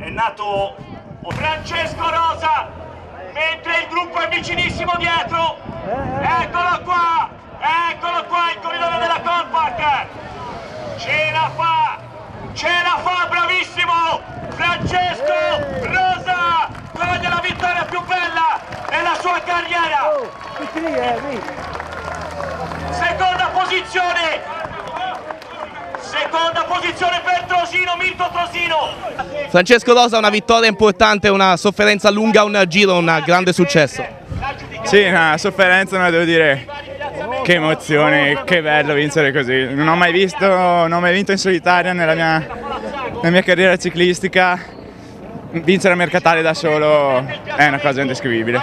è nato Francesco Rosa, mentre il gruppo è vicinissimo dietro. Eccolo qua, il corridore della Compact. Ce la fa, bravissimo Francesco Rosa, coglie la vittoria più bella della sua carriera. Seconda posizione per Trosino, Mirko Trosino. Francesco Rosa, una vittoria importante, una sofferenza lunga, un giro, un grande successo. Sì, una sofferenza, ma devo dire che emozioni, che bello vincere così. Non ho mai vinto in solitaria nella mia carriera ciclistica. Vincere a Mercatale da solo è una cosa indescrivibile.